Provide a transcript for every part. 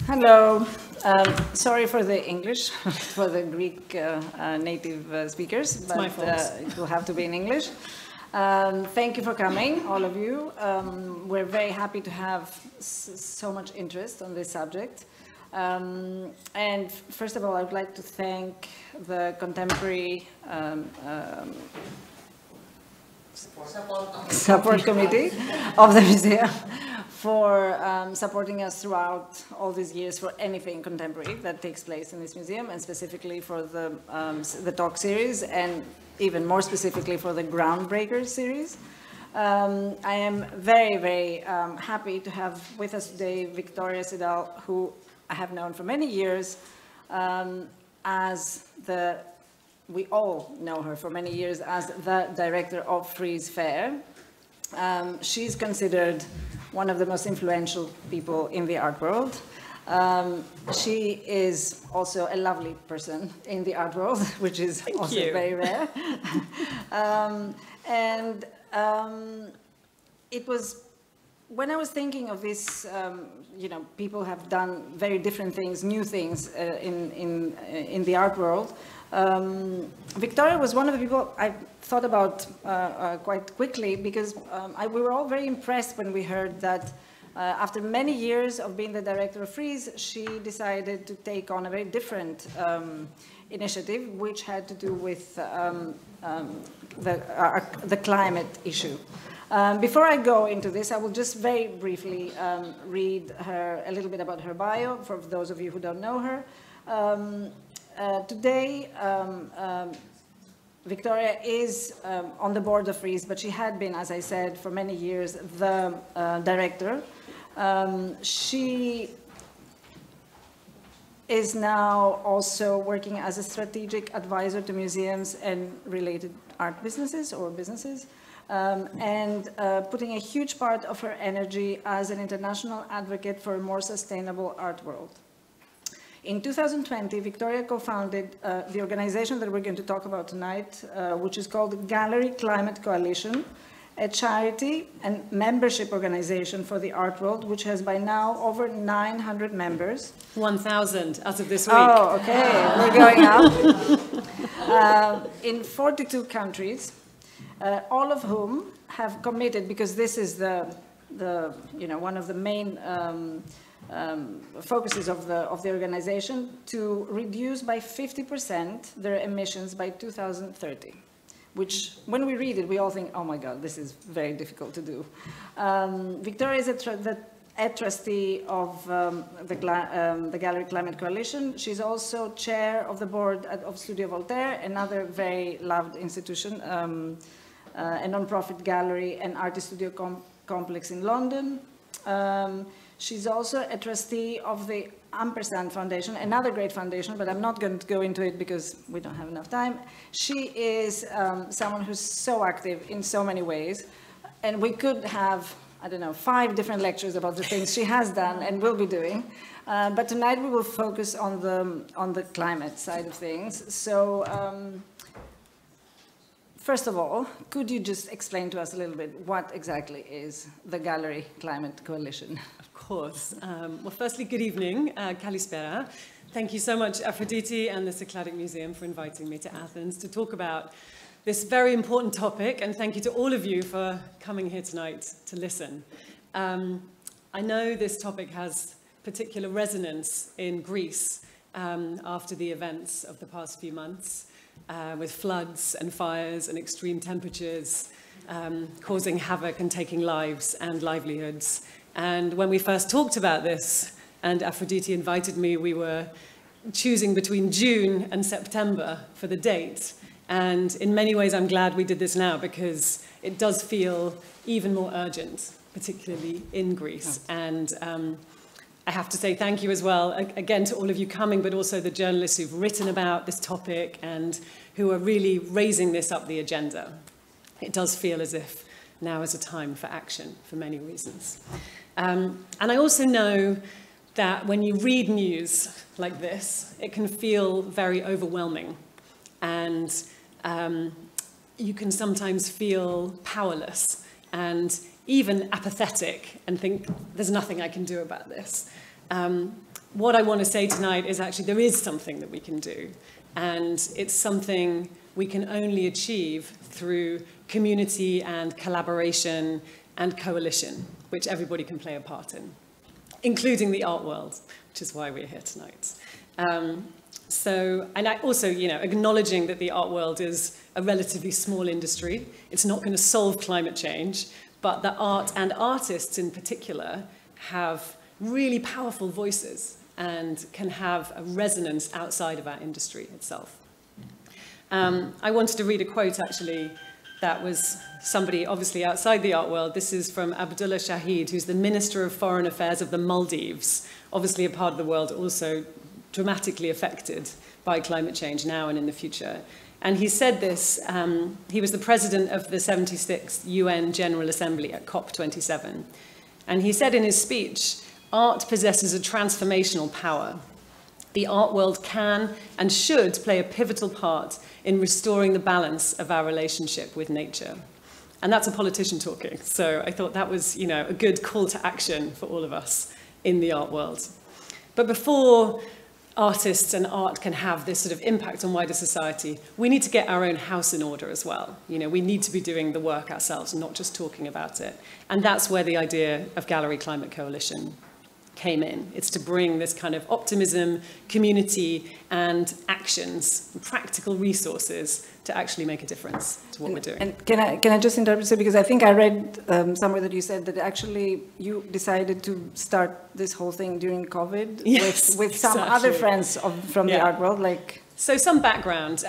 Hello. Sorry for the English, for the Greek native speakers, but it will have to be in English. Thank you for coming, all of you. We're very happy to have so much interest on this subject. And first of all, I would like to thank the contemporary support committee of the museum for supporting us throughout all these years for anything contemporary that takes place in this museum, and specifically for the talk series, and even more specifically for the Groundbreakers series. I am very, very happy to have with us today Victoria Siddall, who I have known for many years we all know her for many years as the director of Frieze Fair. She's considered one of the most influential people in the art world. She is also a lovely person in the art world, which is also very rare. It was, when I was thinking of this, you know, people have done very different things, new things in the art world. Victoria was one of the people I thought about quite quickly, because we were all very impressed when we heard that after many years of being the director of Frieze, she decided to take on a very different initiative, which had to do with the climate issue. Before I go into this, I will just very briefly read a little bit about her bio, for those of you who don't know her. Today, Victoria is on the board of Frieze, but she had been, as I said, for many years, the director. She is now also working as a strategic advisor to museums and related art businesses or businesses, and putting a huge part of her energy as an international advocate for a more sustainable art world. In 2020, Victoria co-founded the organization that we're going to talk about tonight, which is called Gallery Climate Coalition, a charity and membership organization for the art world, which has by now over 900 members. 1,000 as of this week. Oh, okay, we're going up. In 42 countries, all of whom have committed, because this is one of the main focuses of the organization, to reduce by 50% their emissions by 2030, which, when we read it, we all think, oh my God, this is very difficult to do. Victoria is a trustee of the Gallery Climate Coalition. She's also chair of the board of Studio Voltaire, another very loved institution, a non-profit gallery and artist studio complex in London. She's also a trustee of the Ampersand Foundation, another great foundation, but I'm not going to go into it because we don't have enough time. She is someone who's so active in so many ways, and we could have, I don't know, 5 different lectures about the things she has done and will be doing. But tonight we will focus on the climate side of things. So, first of all, could you just explain to us a little bit what exactly is the Gallery Climate Coalition? Of course. Well, firstly, good evening, Kalispera. Thank you so much, Aphrodite and the Cycladic Museum, for inviting me to Athens to talk about this very important topic, and thank you to all of you for coming here tonight to listen. I know this topic has particular resonance in Greece after the events of the past few months, with floods and fires and extreme temperatures causing havoc and taking lives and livelihoods. And when we first talked about this, and Aphrodite invited me, we were choosing between June and September for the date. And in many ways, I'm glad we did this now, because it does feel even more urgent, particularly in Greece. And I have to say thank you as well, again, to all of you coming, but also the journalists who've written about this topic and who are really raising this up the agenda. It does feel as if now is a time for action for many reasons. And I also know that when you read news like this, it can feel very overwhelming. And you can sometimes feel powerless and even apathetic and think, there's nothing I can do about this. What I want to say tonight is actually there is something that we can do. And it's something we can only achieve through community and collaboration and coalition, which everybody can play a part in, including the art world, which is why we're here tonight. And I also, acknowledging that the art world is a relatively small industry. It's not going to solve climate change, but the art and artists in particular have really powerful voices and can have a resonance outside of our industry itself. I wanted to read a quote, actually, that was somebody obviously outside the art world. This is from Abdullah Shahid, who's the Minister of Foreign Affairs of the Maldives, obviously a part of the world also dramatically affected by climate change now and in the future. And he said this, he was the president of the 76th UN General Assembly at COP27. And he said in his speech, art possesses a transformational power. The art world can and should play a pivotal part in restoring the balance of our relationship with nature. And that's a politician talking. So I thought that was, a good call to action for all of us in the art world. But before artists and art can have this sort of impact on wider society, we need to get our own house in order as well. We need to be doing the work ourselves and not just talking about it. And that's where the idea of Gallery Climate Coalition came in. It's to bring this kind of optimism, community, and actions, practical resources to actually make a difference to what we're doing. And can I just interrupt you, because I think I read somewhere that you said that actually you decided to start this whole thing during COVID. Yes, with some other friends from the art world, like. So some background.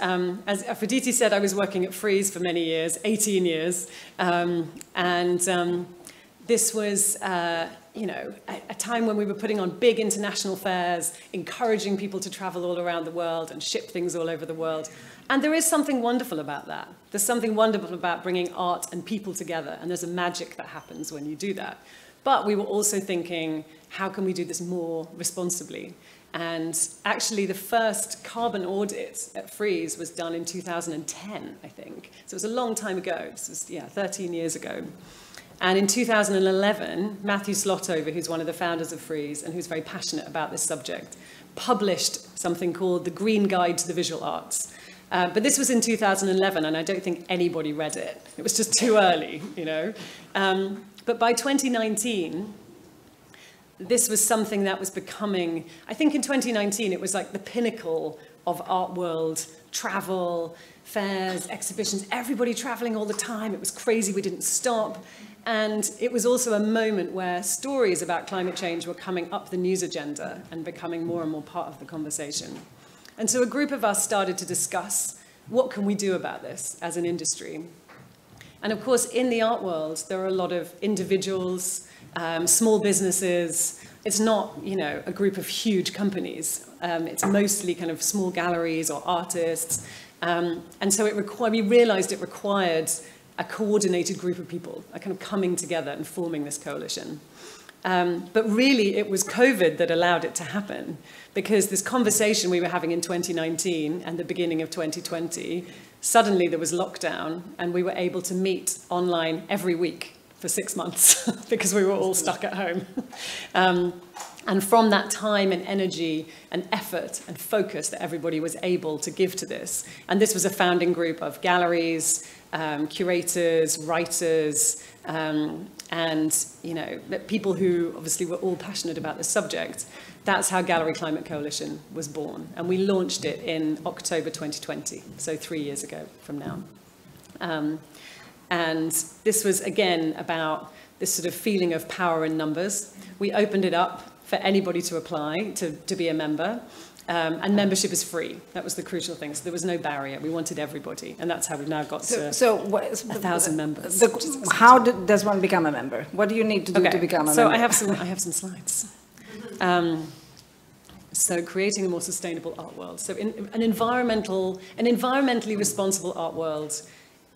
As Aphrodite said, I was working at Frieze for many years, 18 years, this was, a time when we were putting on big international fairs, encouraging people to travel all around the world and ship things all over the world. And there is something wonderful about that. There's something wonderful about bringing art and people together, and there's a magic that happens when you do that. But we were also thinking, how can we do this more responsibly? And actually, the first carbon audit at Frieze was done in 2010, I think. So it was a long time ago. This was, 13 years ago. And in 2011, Matthew Slotover, who's one of the founders of Frieze and who's very passionate about this subject, published something called The Green Guide to the Visual Arts. But this was in 2011, and I don't think anybody read it. It was just too early, But by 2019, this was something that was becoming, I think in 2019, it was like the pinnacle of art world travel, fairs, exhibitions, everybody traveling all the time. It was crazy, we didn't stop. And it was also a moment where stories about climate change were coming up the news agenda and becoming more and more part of the conversation. And so a group of us started to discuss, what can we do about this as an industry? And of course, in the art world, there are a lot of individuals, small businesses. It's not, a group of huge companies. It's mostly kind of small galleries or artists. And so we realized it required a coordinated group of people, a kind of coming together and forming this coalition. But really, it was COVID that allowed it to happen, because this conversation we were having in 2019 and the beginning of 2020, suddenly there was lockdown, and we were able to meet online every week for 6 months because we were all stuck at home. And from that time and energy and effort and focus that everybody was able to give to this, and this was a founding group of galleries, curators, writers, and people who obviously were all passionate about this subject. That's how Gallery Climate Coalition was born, and we launched it in October 2020, so 3 years ago from now. And this was again about this sort of feeling of power in numbers. We opened it up for anybody to apply to be a member. And membership is free. That was the crucial thing. So there was no barrier. We wanted everybody. And that's how we've now got to 1,000 members. How does one become a member? What do you need to do to become a member? So I have some slides. So creating a more sustainable art world. So an environmentally responsible art world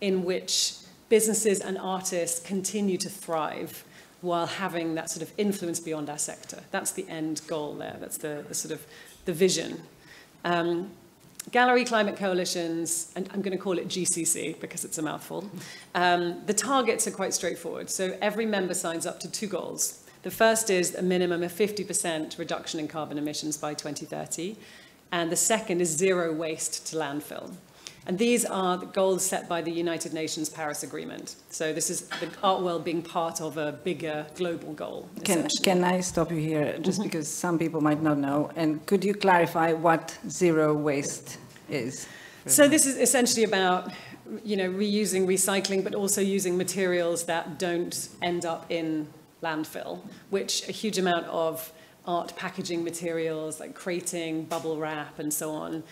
in which businesses and artists continue to thrive while having that sort of influence beyond our sector. That's the end goal there. That's the sort of the vision. Gallery Climate Coalitions, and I'm going to call it GCC because it's a mouthful. The targets are quite straightforward. So every member signs up to 2 goals. The first is a minimum of 50% reduction in carbon emissions by 2030. And the second is 0 waste to landfill. And these are the goals set by the United Nations Paris Agreement. So this is the art world being part of a bigger global goal. Can I stop you here, just because some people might not know? And could you clarify what 0 waste is? So this is essentially about, you know, reusing, recycling, but also using materials that don't end up in landfill, which a huge amount of art packaging materials like crating, bubble wrap, and so on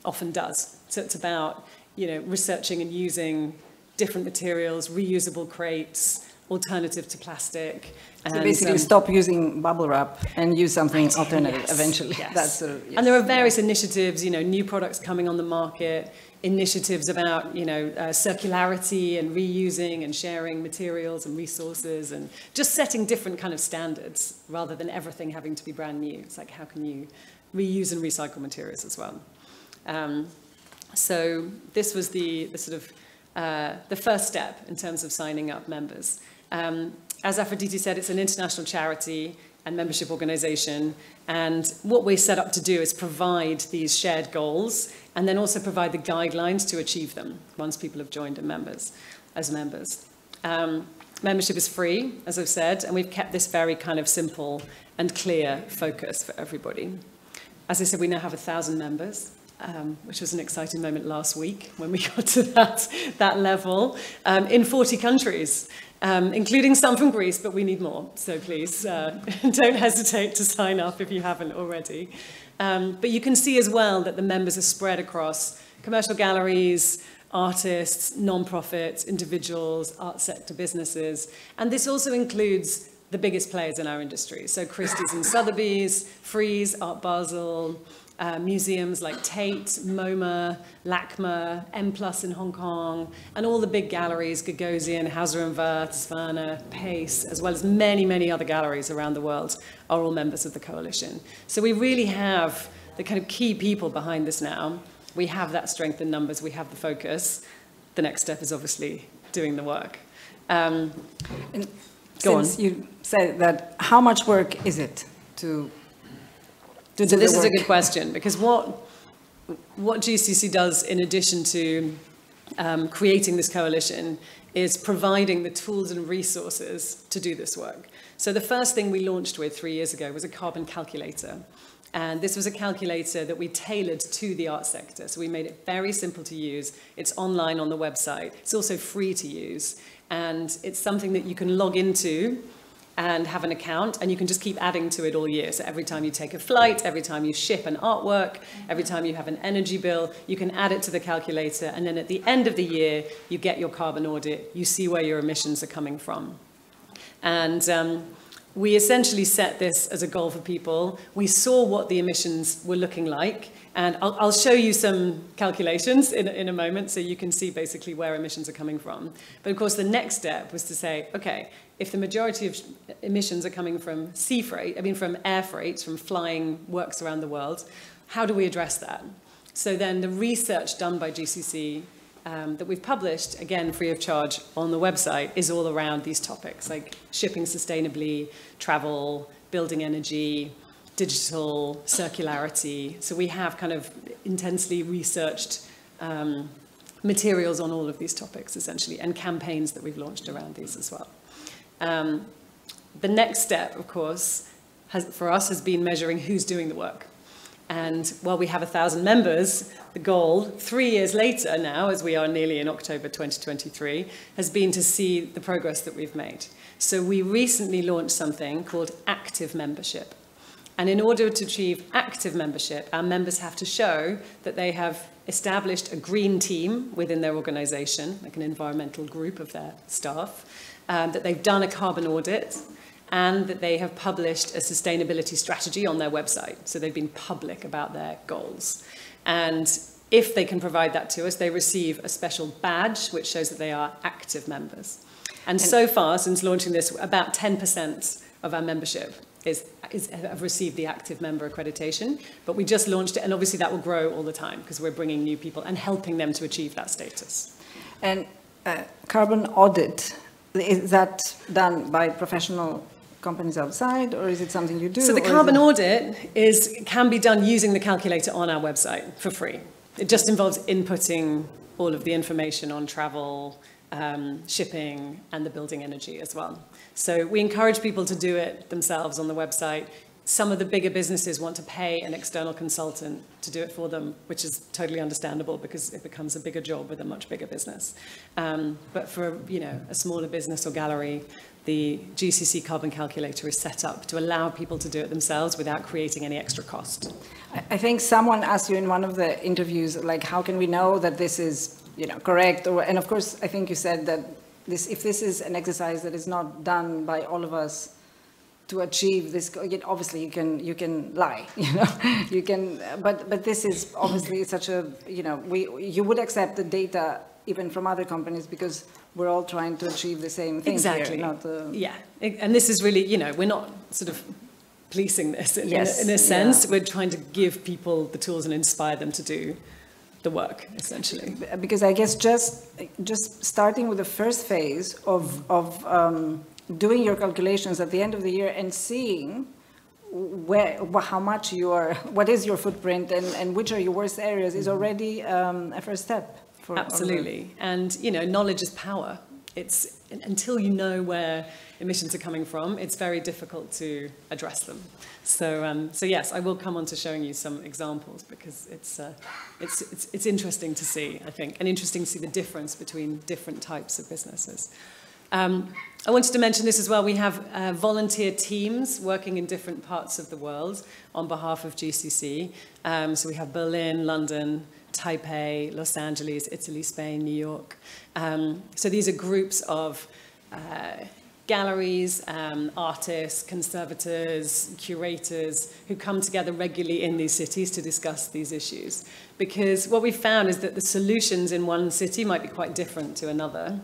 often does. So it's about, you know, researching and using different materials, reusable crates, alternative to plastic. And, so basically stop using bubble wrap and use something alternative eventually. Yes. That's sort of, yes. And there are various initiatives, you know, new products coming on the market, initiatives about, you know, circularity and reusing and sharing materials and resources and just setting different kind of standards rather than everything having to be brand new. It's like, how can you reuse and recycle materials as well? So this was the sort of the first step in terms of signing up members. As Aphrodite said, it's an international charity and membership organization. And what we're set up to do is provide these shared goals and then also provide the guidelines to achieve them once people have joined as members. Membership is free, as I've said, and we've kept this very kind of simple and clear focus for everybody. As I said, we now have 1,000 members. Which was an exciting moment last week when we got to that level, in 40 countries, including some from Greece, but we need more. So please don't hesitate to sign up if you haven't already. But you can see as well that the members are spread across commercial galleries, artists, non-profits, individuals, art sector businesses. And this also includes the biggest players in our industry. So Christie's and Sotheby's, Frieze, Art Basel, museums like Tate, MoMA, LACMA, M+ in Hong Kong, and all the big galleries, Gagosian, Hauser & Wirth, Svana, Pace, as well as many, many other galleries around the world are all members of the coalition. So we really have the kind of key people behind this now. We have that strength in numbers, we have the focus. The next step is obviously doing the work. Since you said that, how much work is it to So this is a good question, because what GCC does in addition to creating this coalition is providing the tools and resources to do this work. So the first thing we launched with 3 years ago was a carbon calculator. And this was a calculator that we tailored to the art sector. So we made it very simple to use. It's online on the website. It's also free to use. And it's something that you can log into and have an account, and you can just keep adding to it all year. So every time you take a flight, every time you ship an artwork, every time you have an energy bill, you can add it to the calculator, and then at the end of the year, you get your carbon audit, you see where your emissions are coming from. And we essentially set this as a goal for people. We saw what the emissions were looking like, and I'll show you some calculations in a moment so you can see basically where emissions are coming from. But of course, the next step was to say, okay, if the majority of emissions are coming from sea freight, from air freight, from flying works around the world, how do we address that? So then the research done by GCC that we've published, again, free of charge on the website, is all around these topics, like shipping sustainably, travel, building energy, digital, circularity. So we have kind of intensely researched materials on all of these topics, essentially, and campaigns that we've launched around these as well. The next step, of course, for us has been measuring who's doing the work. And while we have 1,000 members, the goal 3 years later now, as we are nearly in October 2023, has been to see the progress that we've made. So we recently launched something called active membership. And in order to achieve active membership, our members have to show that they have established a green team within their organization, like an environmental group of their staff, that they've done a carbon audit, and that they have published a sustainability strategy on their website. So they've been public about their goals. And if they can provide that to us, they receive a special badge which shows that they are active members. And so far, since launching this, about 10% of our membership have received the active member accreditation, but we just launched it, and obviously that will grow all the time because we're bringing new people and helping them to achieve that status. And carbon audit, is that done by professional companies outside, or is it something you do? So the carbon audit can be done using the calculator on our website for free. It just involves inputting all of the information on travel, shipping, and the building energy as well. So we encourage people to do it themselves on the website. Some of the bigger businesses want to pay an external consultant to do it for them, which is totally understandable because it becomes a bigger job with a much bigger business. But for a smaller business or gallery, the GCC carbon calculator is set up to allow people to do it themselves without creating any extra cost. I think someone asked you in one of the interviews, like, how can we know that this is correct? And of course, I think you said that if this is an exercise that is not done by all of us to achieve this, obviously you can lie, you can, but this is obviously such a, you would accept the data even from other companies because we're all trying to achieve the same thing. Exactly. Here, yeah, and this is really, we're not sort of policing this in a sense. Yeah. We're trying to give people the tools and inspire them to do the work, essentially. Because I guess just starting with the first phase of doing your calculations at the end of the year and seeing how much what is your footprint and which are your worst areas is already a first step. Absolutely. And, knowledge is power. It's until you know where emissions are coming from, it's very difficult to address them. So yes, I will come on to showing you some examples because it's interesting to see, I think, and interesting to see the difference between different types of businesses. I wanted to mention this as well. We have volunteer teams working in different parts of the world on behalf of GCC. So we have Berlin, London, Taipei, Los Angeles, Italy, Spain, New York. So these are groups of galleries, artists, conservators, curators who come together regularly in these cities to discuss these issues. Because what we found is that the solutions in one city might be quite different to another.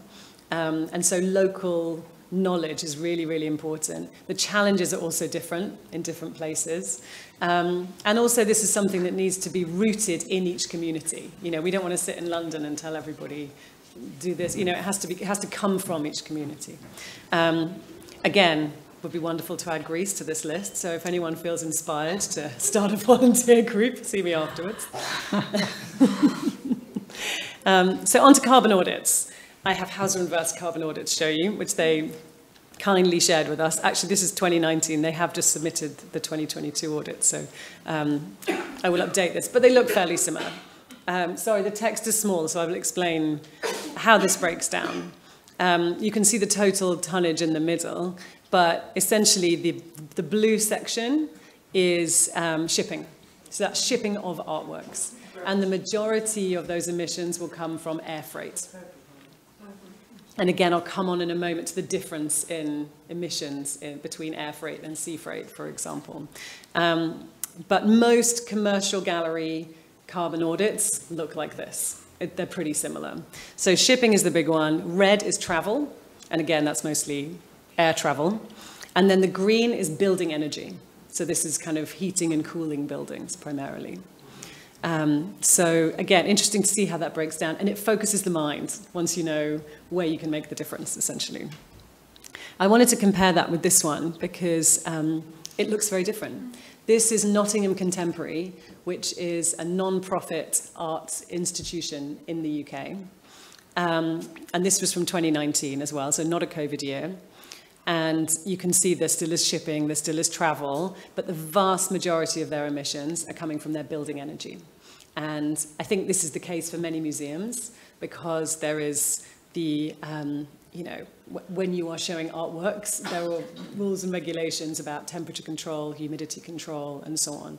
And so local knowledge is really, really important. The challenges are also different in different places. And also this is something that needs to be rooted in each community. We don't want to sit in London and tell everybody, do this. It has to come from each community. Again, it would be wonderful to add Greece to this list. So if anyone feels inspired to start a volunteer group, see me afterwards. So on to carbon audits. I have Hauser and Wirth carbon audits to show you, which they kindly shared with us. Actually, this is 2019. They have just submitted the 2022 audit, so I will update this. But they look fairly similar. Sorry, the text is small, so I will explain how this breaks down. You can see the total tonnage in the middle, but essentially the blue section is shipping. So that's shipping of artworks. And the majority of those emissions will come from air freight. And again, I'll come on in a moment to the difference in emissions between air freight and sea freight, for example. But most commercial gallery carbon audits look like this. They're pretty similar. So shipping is the big one. Red is travel. And again, that's mostly air travel. And then the green is building energy. So this is kind of heating and cooling buildings primarily. So again, interesting to see how that breaks down, and it focuses the mind once you know where you can make the difference, essentially. I wanted to compare that with this one because it looks very different. This is Nottingham Contemporary, which is a non-profit art institution in the UK. And this was from 2019 as well, so not a COVID year. And you can see there still is shipping, there still is travel, but the vast majority of their emissions are coming from their building energy. And I think this is the case for many museums because there is the, when you are showing artworks, there are rules and regulations about temperature control, humidity control, and so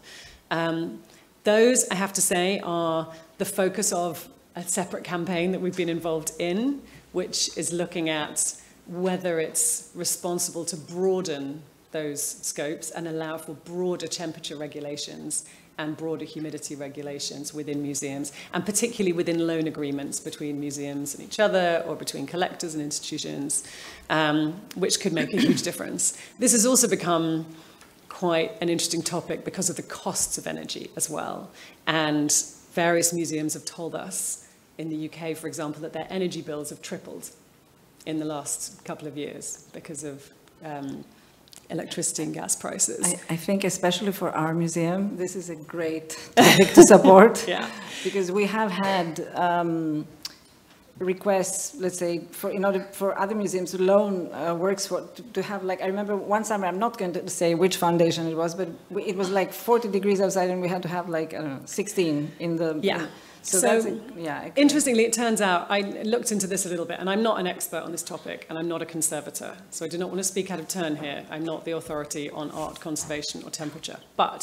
on. Those, I have to say, are the focus of a separate campaign that we've been involved in, which is looking at whether it's responsible to broaden those scopes and allow for broader temperature regulations and broader humidity regulations within museums, and particularly within loan agreements between museums and each other, or between collectors and institutions, which could make a huge difference. This has also become quite an interesting topic because of the costs of energy as well. And various museums have told us in the UK, for example, that their energy bills have tripled in the last couple of years because of electricity and gas prices. I think especially for our museum, this is a great topic to support. Yeah. Because we have had requests, let's say, in order for other museums to loan works to have, like, I remember one summer, I'm not going to say which foundation it was, but it was like 40 degrees outside and we had to have like, I don't know, 16 in the... Yeah. So that's yeah. Interestingly, it turns out, I looked into this a little bit, and I'm not an expert on this topic, and I'm not a conservator, so I do not want to speak out of turn here. I'm not the authority on art conservation or temperature. But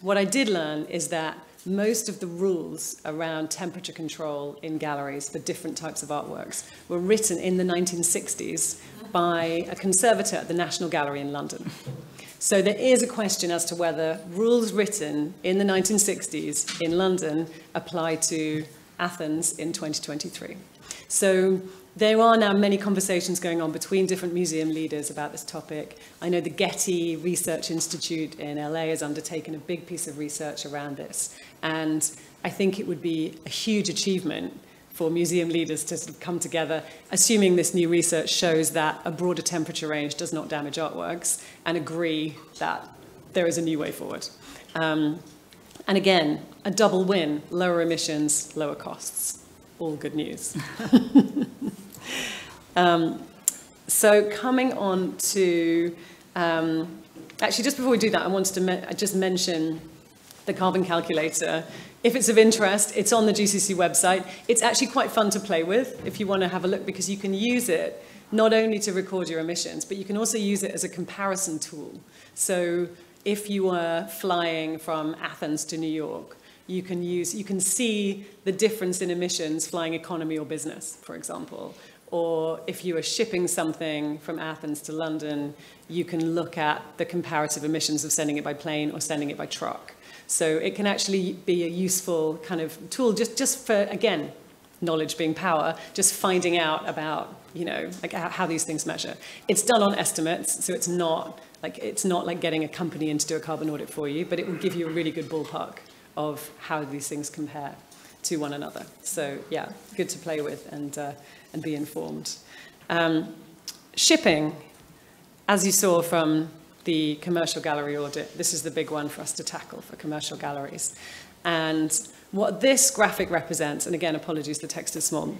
what I did learn is that most of the rules around temperature control in galleries for different types of artworks were written in the 1960s by a conservator at the National Gallery in London. So there is a question as to whether rules written in the 1960s in London apply to Athens in 2023. So there are now many conversations going on between different museum leaders about this topic. I know the Getty Research Institute in LA has undertaken a big piece of research around this. And I think it would be a huge achievement for museum leaders to sort of come together, assuming this new research shows that a broader temperature range does not damage artworks, and agree that there is a new way forward. And again, a double win: lower emissions, lower costs. All good news. So coming on to, actually just before we do that, I wanted to just mention the carbon calculator. If it's of interest, it's on the GCC website. It's actually quite fun to play with if you want to have a look, because you can use it not only to record your emissions, but you can also use it as a comparison tool. So if you were flying from Athens to New York, you can see the difference in emissions flying economy or business, for example. Or if you are shipping something from Athens to London, you can look at the comparative emissions of sending it by plane or sending it by truck. So it can actually be a useful kind of tool just for, again, knowledge being power, just finding out about, you know, like how these things measure. It's done on estimates, so it's not like getting a company in to do a carbon audit for you, but it will give you a really good ballpark of how these things compare to one another. So yeah, good to play with and be informed. Shipping, as you saw from the commercial gallery audit, this is the big one for us to tackle for commercial galleries. And what this graphic represents, and again, apologies, the text is small.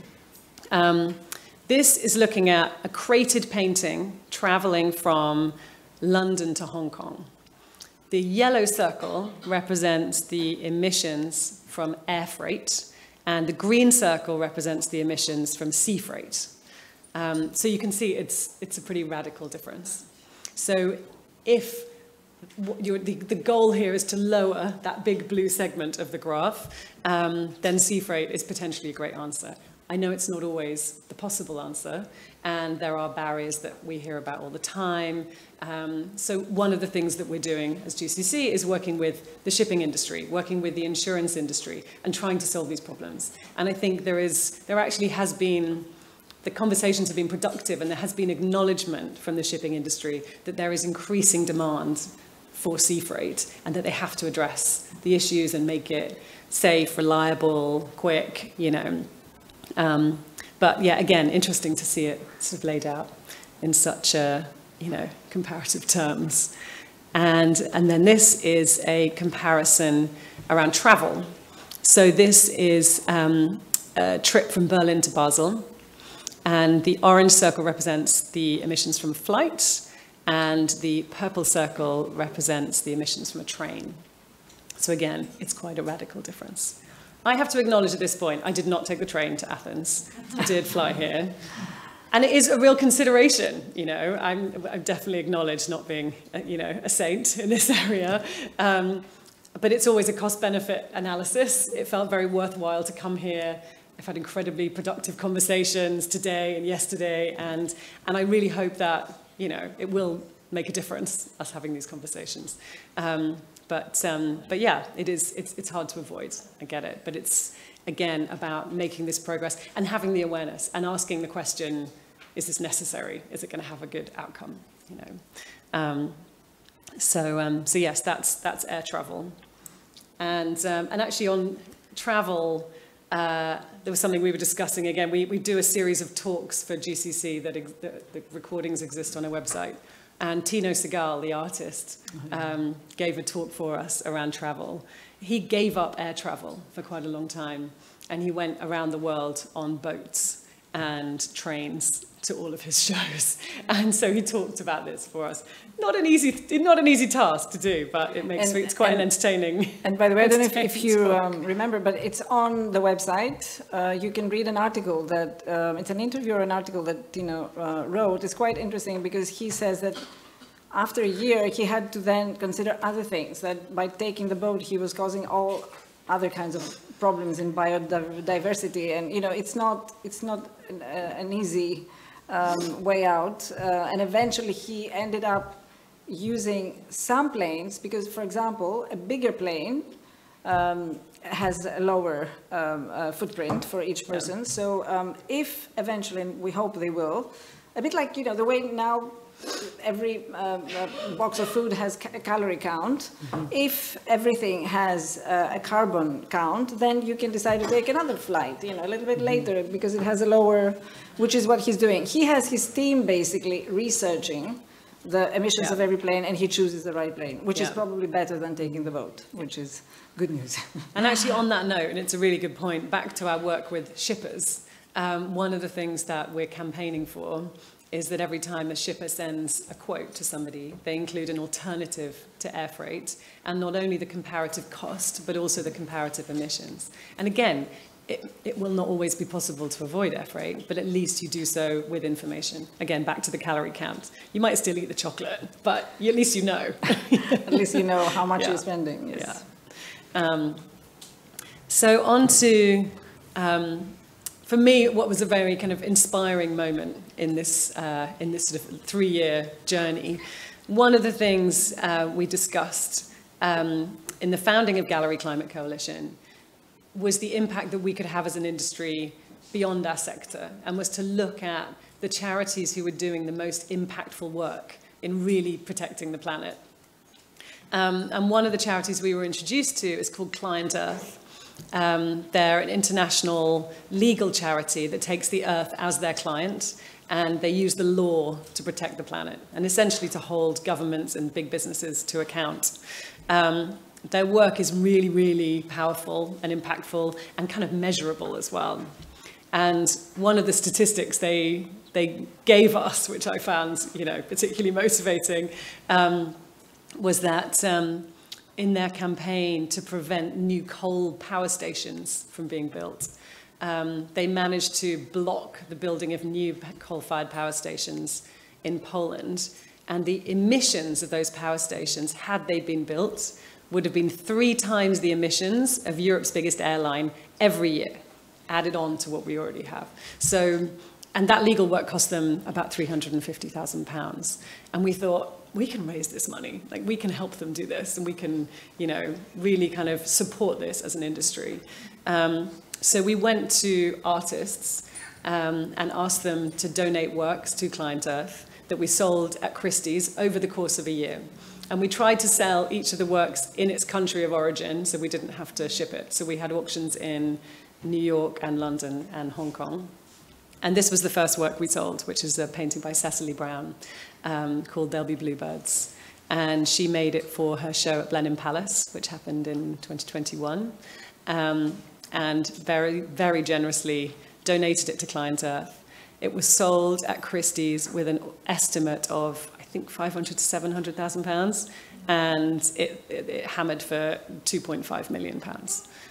This is looking at a crated painting traveling from London to Hong Kong. The yellow circle represents the emissions from air freight, and the green circle represents the emissions from sea freight. So you can see it's a pretty radical difference. So if the goal here is to lower that big blue segment of the graph, then sea freight is potentially a great answer. I know it's not always the possible answer, and there are barriers that we hear about all the time. So one of the things that we're doing as GCC is working with the shipping industry, working with the insurance industry, and trying to solve these problems. And I think there actually has been, the conversations have been productive, and there has been acknowledgement from the shipping industry that there is increasing demand for sea freight, and that they have to address the issues and make it safe, reliable, quick, you know. But yeah, again, interesting to see it sort of laid out in such comparative terms. And then this is a comparison around travel. So this is a trip from Berlin to Basel. And the orange circle represents the emissions from flight, and the purple circle represents the emissions from a train. So again, it's quite a radical difference. I have to acknowledge at this point, I did not take the train to Athens. I did fly here. And it is a real consideration, you know. I've definitely acknowledged not being, a saint in this area. But it's always a cost-benefit analysis. It felt very worthwhile to come here, I've had incredibly productive conversations today and yesterday, and I really hope that, you know, it will make a difference, us having these conversations. But yeah, it's hard to avoid, I get it, but it's, again, about making this progress and having the awareness and asking the question, is this necessary? Is it going to have a good outcome? You know, so yes, that's air travel, and actually on travel, there was something we were discussing again. We do a series of talks for GCC that the recordings exist on our website, and Tino Segal, the artist, gave a talk for us around travel. He gave up air travel for quite a long time, and he went around the world on boats and trains to all of his shows. And so he talked about this for us. Not an easy task to do, but it's quite an entertaining. And by the way, I don't know if you remember, but it's on the website. You can read an article that, it's an interview or an article that Tino wrote. It's quite interesting because he says that after a year, he had to then consider other things, that by taking the boat, he was causing all other kinds of problems in biodiversity. And, you know, it's not an easy way out. And eventually he ended up using some planes because, for example, a bigger plane has a lower footprint for each person. Yeah. So if eventually, and we hope they will, a bit like, you know, the way now every box of food has a calorie count. Mm-hmm. If everything has a carbon count, then you can decide to take another flight, you know, a little bit later because it has a lower, which is what he's doing. He has his team basically researching the emissions of every plane, and he chooses the right plane, which is probably better than taking the boat, which is good news. And actually on that note, and it's a really good point, back to our work with shippers, one of the things that we're campaigning for is that every time a shipper sends a quote to somebody, they include an alternative to air freight, and not only the comparative cost, but also the comparative emissions. And again, it will not always be possible to avoid air freight, but at least you do so with information. Again, back to the calorie count. You might still eat the chocolate, but at least you know. At least you know how much you're spending. Yes. Yeah. So on to... for me, what was a very kind of inspiring moment in this sort of 3-year journey, one of the things we discussed in the founding of Gallery Climate Coalition was the impact that we could have as an industry beyond our sector, and was to look at the charities who were doing the most impactful work in really protecting the planet. And one of the charities we were introduced to is called Client Earth. They're an international legal charity that takes the earth as their client, and they use the law to protect the planet and essentially to hold governments and big businesses to account. Their work is really, really powerful and impactful and kind of measurable as well. And one of the statistics they gave us, which I found, you know, particularly motivating, was that in their campaign to prevent new coal power stations from being built, they managed to block the building of new coal-fired power stations in Poland. And the emissions of those power stations, had they been built, would have been 3 times the emissions of Europe's biggest airline every year, added on to what we already have. So, and that legal work cost them about £350,000. And we thought, we can raise this money, like we can help them do this, and we can, you know, really kind of support this as an industry. So we went to artists and asked them to donate works to Client Earth that we sold at Christie's over the course of a year. And we tried to sell each of the works in its country of origin, so we didn't have to ship it. So we had auctions in New York and London and Hong Kong. And this was the first work we sold, which is a painting by Cecily Brown called There'll Be Bluebirds. And she made it for her show at Blenheim Palace, which happened in 2021. And very, very generously donated it to Client Earth. It was sold at Christie's with an estimate of, I think, £500,000 to £700,000, and it hammered for £2.5 million.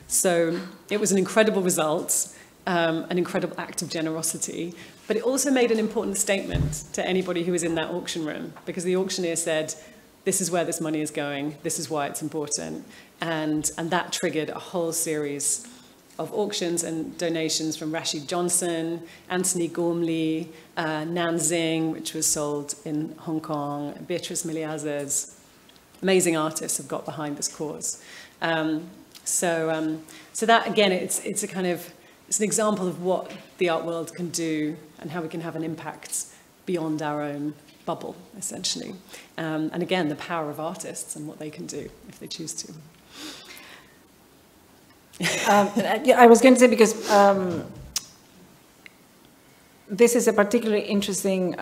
So it was an incredible result, an incredible act of generosity, but it also made an important statement to anybody who was in that auction room, because the auctioneer said, this is where this money is going, this is why it's important, and that triggered a whole series of auctions and donations from Rashid Johnson, Anthony Gormley, Nanxing, which was sold in Hong Kong, Beatrice Miliazes. Amazing artists have got behind this cause. So that, again, it's a kind of, it's an example of what the art world can do and how we can have an impact beyond our own bubble, essentially. And again, the power of artists and what they can do if they choose to. I was going to say, because this is a particularly interesting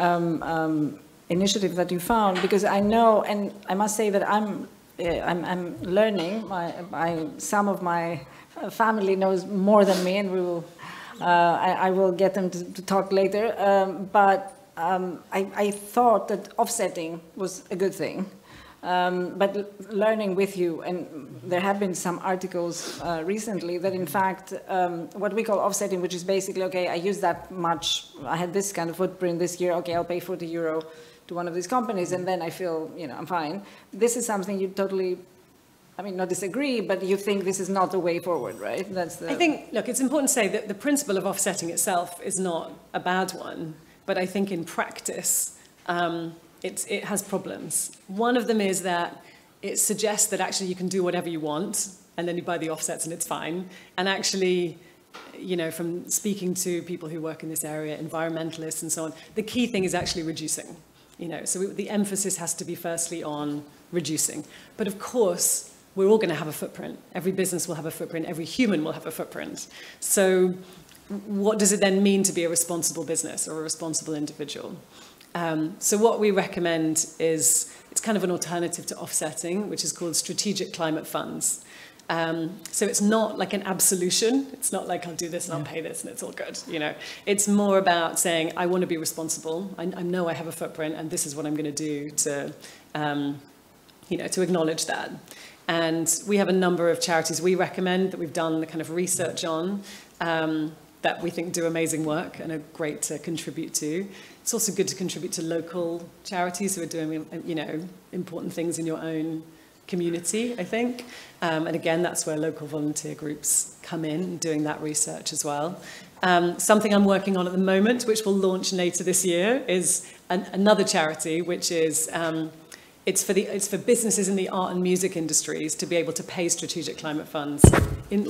initiative that you found, because I know, and I must say that I'm learning. Some of my family knows more than me, and we will. I will get them to talk later. But I thought that offsetting was a good thing. But learning with you, and there have been some articles recently that in fact what we call offsetting, which is basically, okay, I use that much, I had this kind of footprint this year, okay, I'll pay €40 to one of these companies, and then I feel, you know, I'm fine. This is something you totally, I mean, not disagree, but you think this is not the way forward, right? That's the... I think, look, it's important to say that the principle of offsetting itself is not a bad one, but I think in practice, it has problems. One of them is that it suggests that actually you can do whatever you want, and then you buy the offsets and it's fine. And actually, you know, from speaking to people who work in this area, environmentalists and so on, the key thing is actually reducing. You know, so the emphasis has to be firstly on reducing. But of course, we're all going to have a footprint. Every business will have a footprint. Every human will have a footprint. So what does it then mean to be a responsible business or a responsible individual? So what we recommend is, it's kind of an alternative to offsetting, which is called strategic climate funds. So it's not like an absolution. It's not like I'll do this and I'll pay this and it's all good. You know, it's more about saying I want to be responsible. I know I have a footprint, and this is what I'm going to do to, you know, to acknowledge that. And we have a number of charities we recommend that we've done the kind of research on, that we think do amazing work and are great to contribute to. It's also good to contribute to local charities who are doing, you know, important things in your own community, I think. And again, that's where local volunteer groups come in, doing that research as well. Something I'm working on at the moment, which will launch later this year, is another charity, which is, it's for businesses in the art and music industries to be able to pay strategic climate funds, getting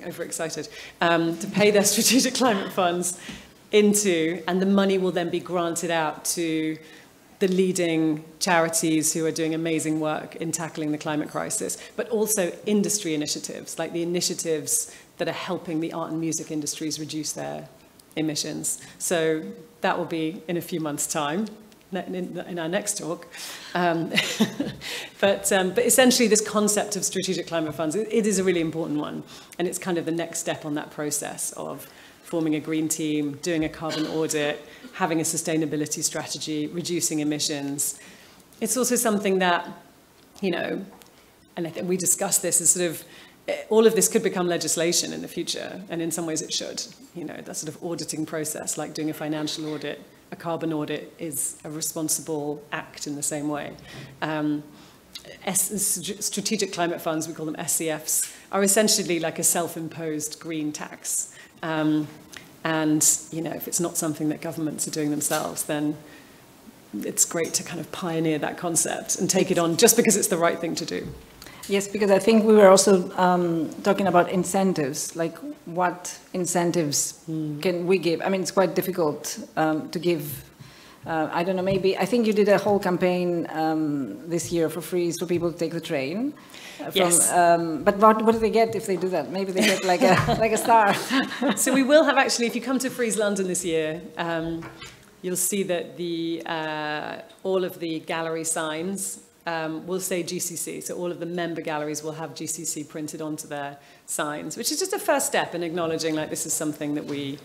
overexcited, to pay their strategic climate funds into, and the money will then be granted out to the leading charities who are doing amazing work in tackling the climate crisis, but also industry initiatives, like the initiatives that are helping the art and music industries reduce their emissions. So that will be in a few months' time, in our next talk. But essentially this concept of strategic climate funds, it is a really important one. And it's kind of the next step on that process of forming a green team, doing a carbon audit, having a sustainability strategy, reducing emissions. It's also something that, you know, and I think we discussed this as sort of, all of this could become legislation in the future, and in some ways it should. You know, that sort of auditing process, like doing a financial audit, a carbon audit is a responsible act in the same way. Strategic climate funds, we call them SCFs, are essentially like a self-imposed green tax. And, you know, if it's not something that governments are doing themselves, then it's great to kind of pioneer that concept and take it on just because it's the right thing to do. Yes, because I think we were also talking about incentives, like what incentives can we give? I mean, it's quite difficult to give, I don't know, maybe, I think you did a whole campaign this year for Frieze for people to take the train. Yes. But what do they get if they do that? Maybe they get like a star. So we will have actually, if you come to Frieze London this year, you'll see that all of the gallery signs will say GCC. So all of the member galleries will have GCC printed onto their signs, which is just a first step in acknowledging like this is something that we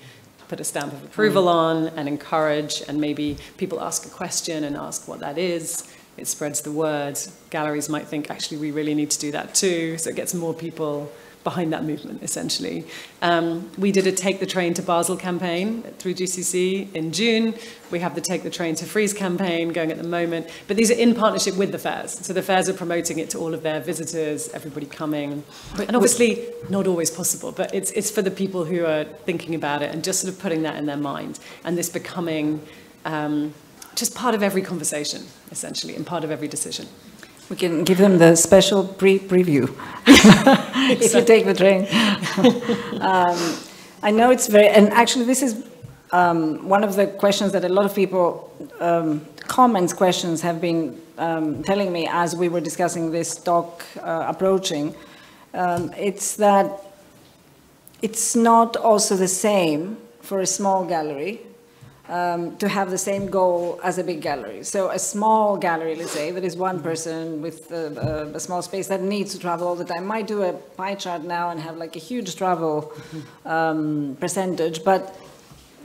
put a stamp of approval on and encourage, and maybe people ask a question and ask what that is. It spreads the word. Galleries might think, actually, we really need to do that too. So it gets more people behind that movement, essentially. We did a Take the Train to Basel campaign through GCC in June. We have the Take the Train to Frieze campaign going at the moment. But these are in partnership with the fairs. So the fairs are promoting it to all of their visitors, everybody coming. And obviously, not always possible, but it's for the people who are thinking about it and just sort of putting that in their mind. And this becoming just part of every conversation, essentially, and part of every decision. We can give them the special preview if you take the train. I know it's very, and actually this is one of the questions that a lot of people, questions have been telling me as we were discussing this talk approaching. It's that it's not also the same for a small gallery to have the same goal as a big gallery. So a small gallery, let's say, that is one person with a small space that needs to travel all the time, might do a pie chart now and have like a huge travel percentage, but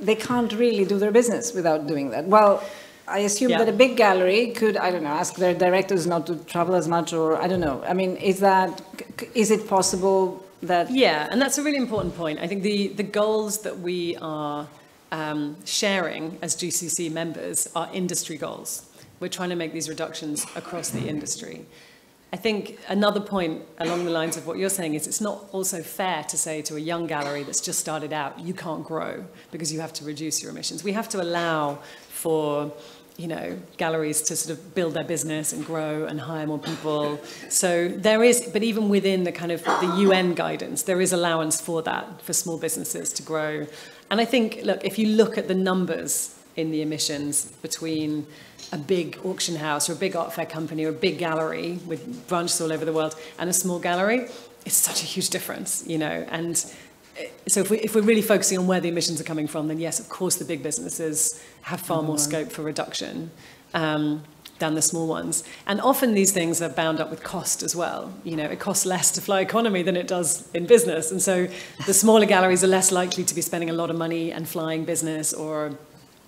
they can't really do their business without doing that. Well, I assume that a big gallery could, I don't know, ask their directors not to travel as much, or I don't know. I mean, is it possible that... Yeah, and that's a really important point. I think the goals that we are sharing as GCC members are industry goals. We're trying to make these reductions across the industry. I think another point along the lines of what you're saying is it's not also fair to say to a young gallery that's just started out, you can't grow because you have to reduce your emissions. We have to allow for, you know, galleries to sort of build their business and grow and hire more people. So there is, but even within the kind of the UN guidance, there is allowance for that, for small businesses to grow. And I think, look, if you look at the numbers in the emissions between a big auction house or a big art fair company or a big gallery with branches all over the world and a small gallery, it's such a huge difference, you know. And so if we're really focusing on where the emissions are coming from, then yes, of course, the big businesses have far more scope for reduction than the small ones. And often these things are bound up with cost as well. You know, it costs less to fly economy than it does in business. And so the smaller galleries are less likely to be spending a lot of money and flying business, or,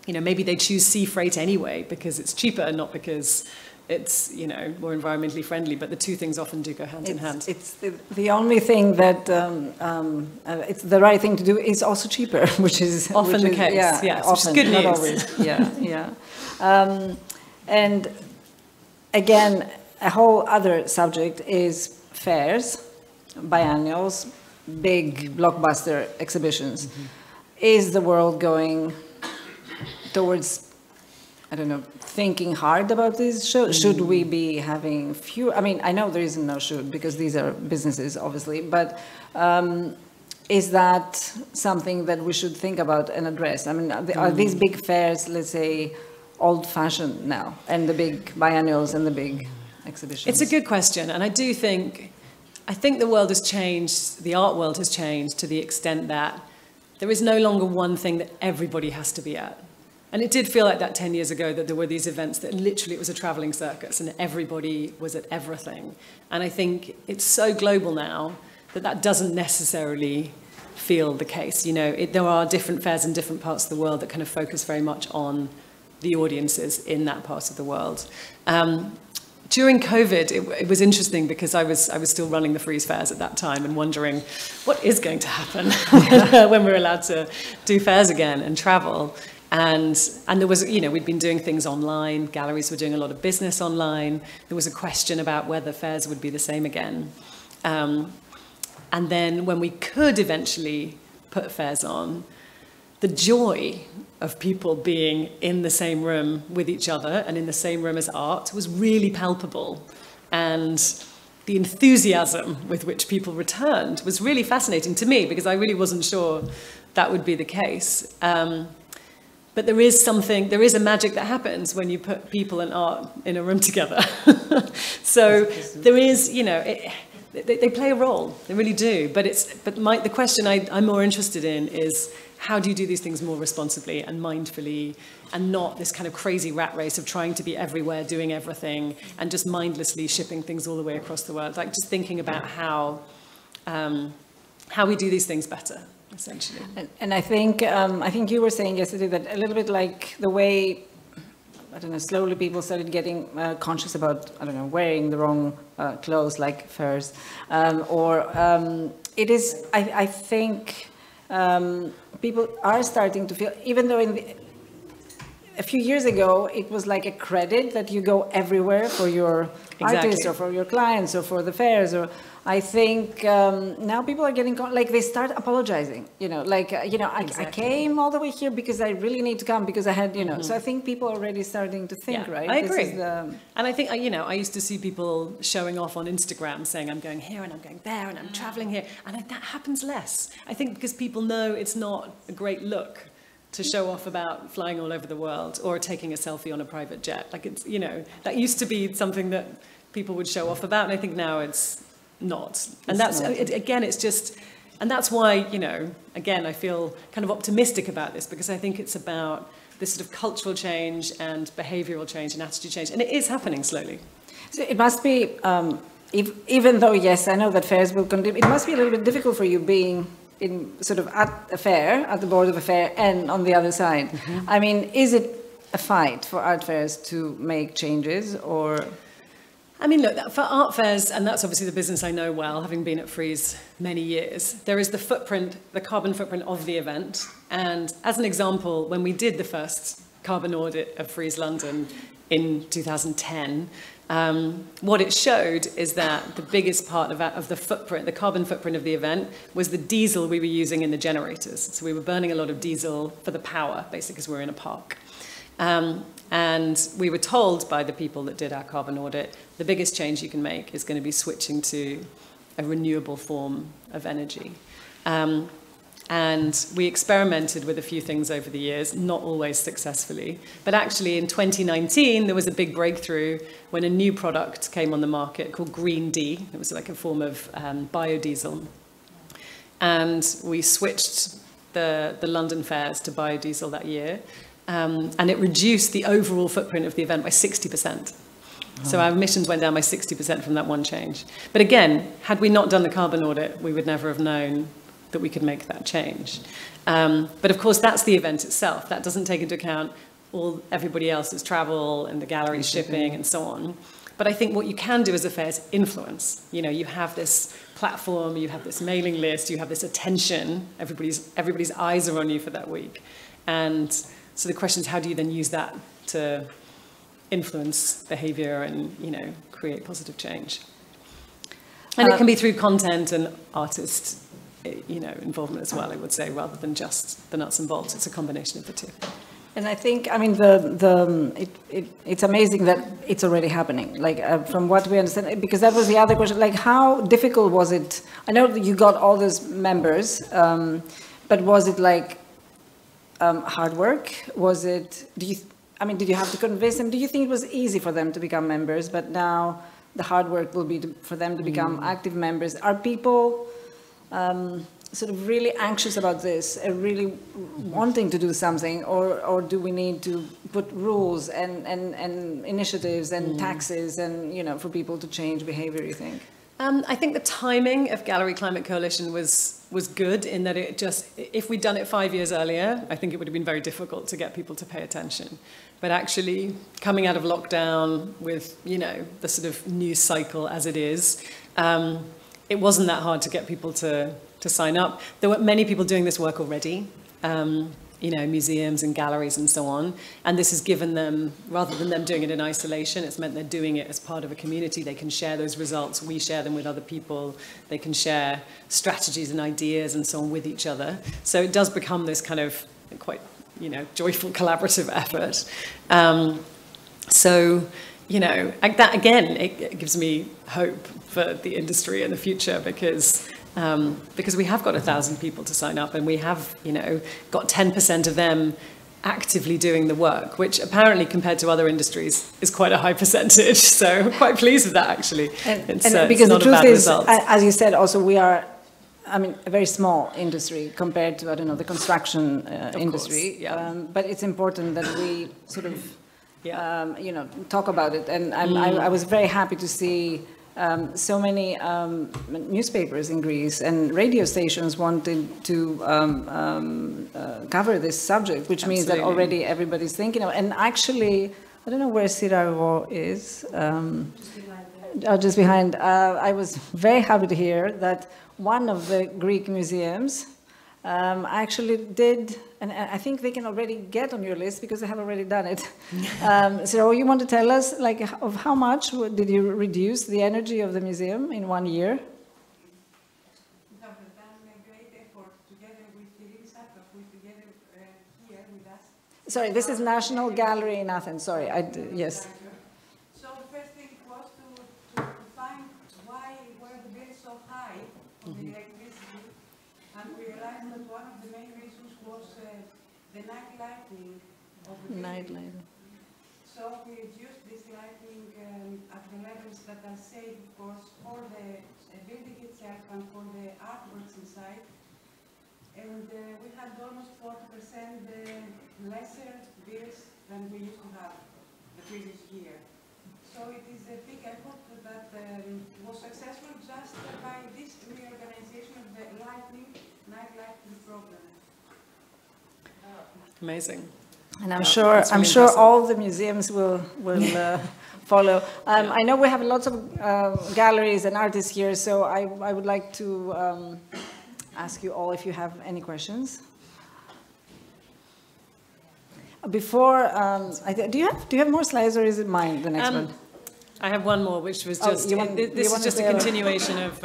you know, maybe they choose sea freight anyway because it's cheaper, not because it's, you know, more environmentally friendly. But the two things often do go hand in hand. It's the only thing that it's the right thing to do is also cheaper, which is often the case. Yeah, yes, often, which is good news. Not always. And again, a whole other subject is fairs, biennials, big blockbuster exhibitions. Is the world going towards, I don't know, thinking hard about this? Should we be having few? I mean, I know there isn't no should because these are businesses, obviously, but is that something that we should think about and address? I mean, are these big fairs, let's say, old-fashioned now, and the big biennials and the big exhibitions? It's a good question, and I think the world has changed, the art world has changed to the extent that there is no longer one thing that everybody has to be at. And it did feel like that 10 years ago, that there were these events that literally it was a traveling circus and everybody was at everything. And I think it's so global now that that doesn't necessarily feel the case. You know, there are different fairs in different parts of the world that kind of focus very much on the audiences in that part of the world. During COVID, it was interesting because I was still running the Frieze fairs at that time and wondering what is going to happen when we're allowed to do fairs again and travel. And there was, you know, we'd been doing things online, galleries were doing a lot of business online. There was a question about whether fairs would be the same again. And then when we could eventually put fairs on, the joy of people being in the same room with each other and in the same room as art was really palpable. And the enthusiasm with which people returned was really fascinating to me because I really wasn't sure that would be the case. But there is a magic that happens when you put people and art in a room together. So there is, you know, they play a role, they really do. But the question I'm more interested in is, how do you do these things more responsibly and mindfully and not this kind of crazy rat race of trying to be everywhere, doing everything, and just mindlessly shipping things all the way across the world? Like just thinking about how we do these things better, essentially. And I think you were saying yesterday that a little bit like the way, I don't know, slowly people started getting conscious about, I don't know, wearing the wrong clothes like furs, or it is, I think people are starting to feel, even though a few years ago, it was like a credit that you go everywhere for your artists or for your clients or for the fairs. Or I think now people are getting, like they start apologizing, I came all the way here because I really need to come because I had, So I think people are already starting to think, right? I agree. And I think, I used to see people showing off on Instagram saying, I'm going here and I'm going there and I'm traveling here. And that happens less. I think because people know it's not a great look to show off about flying all over the world or taking a selfie on a private jet. Like it's, that used to be something that people would show off about, and I think now it's not. And again, it's just, and that's why, again, I feel kind of optimistic about this, because I think it's about this sort of cultural change and behavioral change and attitude change, and it is happening slowly. So it must be, even though, yes, I know that fairs will continue, it must be a little bit difficult for you being in sort of at a fair, at the board of a fair, and on the other side. Mm-hmm. I mean, is it a fight for art fairs to make changes, or? I mean, look, for art fairs, and that's obviously the business I know well, having been at Frieze many years, there is the footprint, the carbon footprint of the event. And as an example, when we did the first carbon audit of Frieze London in 2010, what it showed is that the biggest part of the footprint, the carbon footprint of the event, was the diesel we were using in the generators. So we were burning a lot of diesel for the power, basically, because we're in a park. And we were told by the people that did our carbon audit, the biggest change you can make is going to be switching to a renewable form of energy. And we experimented with a few things over the years, not always successfully. But actually in 2019, there was a big breakthrough when a new product came on the market called Green D. It was like a form of biodiesel. And we switched the London fairs to biodiesel that year. And it reduced the overall footprint of the event by 60%. So our emissions went down by 60% from that one change. But again, had we not done the carbon audit, we would never have known that we could make that change. But of course, that's the event itself. That doesn't take into account everybody else's travel and the gallery shipping and so on. But I think what you can do as a fair is influence. You have this platform, you have this mailing list, you have this attention. Everybody's eyes are on you for that week. And so the question is, how do you then use that to influence behavior and, create positive change? And it can be through content and artist, involvement as well, I would say, rather than just the nuts and bolts. It's a combination of the two. And I think, I mean, it's amazing that it's already happening. Like, from what we understand, because that was the other question. Like, how difficult was it? I know that you got all those members, but was it like hard work? Was it? Did you have to convince them? Do you think it was easy for them to become members? But now the hard work will be for them to become active members. Are people sort of really anxious about this, really wanting to do something, or do we need to put rules and initiatives and taxes and for people to change behavior, you think? I think the timing of Gallery Climate Coalition was good in that if we'd done it 5 years earlier, I think it would have been very difficult to get people to pay attention. But actually, coming out of lockdown with, the sort of news cycle as it is, it wasn't that hard to get people to sign up. There were many people doing this work already, museums and galleries and so on. And this has given them, rather than them doing it in isolation, it's meant they're doing it as part of a community. They can share those results. We share them with other people. They can share strategies and ideas and so on with each other. So it does become this kind of quite, joyful collaborative effort. That again, it gives me hope for the industry in the future because we have got 1,000 people to sign up and we have, got 10% of them actively doing the work, which apparently compared to other industries is quite a high percentage. So I'm quite pleased with that, actually. Because the truth is, as you said, also we are, a very small industry compared to, the construction industry. Course, yeah. But it's important that we sort of, talk about it. And I was very happy to see so many newspapers in Greece and radio stations wanted to cover this subject, which means that already everybody's thinking of. And actually, I don't know where Sirago is. Just behind. I was very happy to hear that one of the Greek museums actually did, and I think they can already get on your list because they have already done it. So you want to tell us, like, of how much did you reduce the energy of the museum in 1 year? We have done a great effort together with Frieze Masters, who is together here with us. Sorry, this is National Gallery in Athens. Sorry, yes. So first thing was to find why were the bills so high for the electricity, and we realized that one of the main reasons was the night lighting of the building. So we reduced this lighting at the levels that are safe, of course, for the building itself and for the artworks inside. And we had almost 40% lesser bills than we used to have the previous year. So it is a big effort that was successful just by this reorganization of the night lighting program. Amazing. And I'm sure all the museums will follow. I know we have lots of galleries and artists here, so I would like to ask you all if you have any questions. Before, do you have more slides, or is it mine, the next one? I have one more, which was just, this is just a continuation of,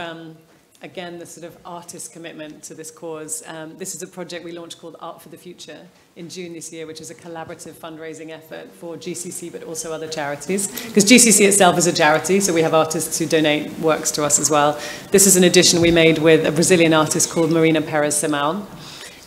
again, the sort of artist commitment to this cause. This is a project we launched called Art for the Future in June this year, which is a collaborative fundraising effort for GCC, but also other charities. Because GCC itself is a charity, so we have artists who donate works to us as well. This is an edition we made with a Brazilian artist called Marina Perez Simão.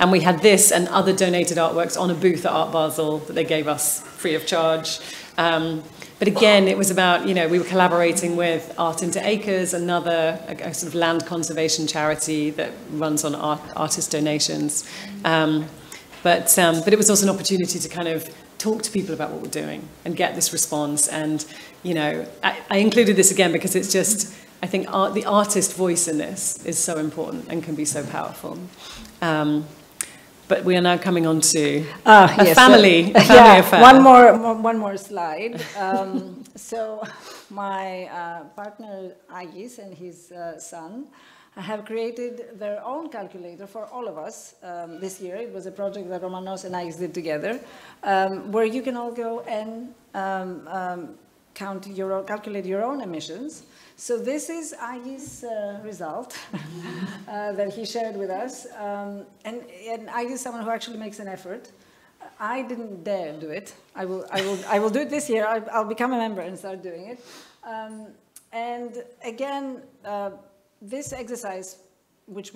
And we had this and other donated artworks on a booth at Art Basel that they gave us free of charge. But again, it was about, we were collaborating with Art into Acres, another a sort of land conservation charity that runs on artist donations. But it was also an opportunity to kind of talk to people about what we're doing and get this response. And, I included this again because it's just, I think the artist voice in this is so important and can be so powerful. But we are now coming on to a family affair. One more slide. So my partner Agis and his son have created their own calculator for all of us this year. It was a project that Romanos and Agis did together, where you can all go and calculate your own emissions. So this is Agis' result that he shared with us. And Agis is someone who actually makes an effort. I didn't dare do it. I will do it this year. I'll become a member and start doing it. And again, this exercise, which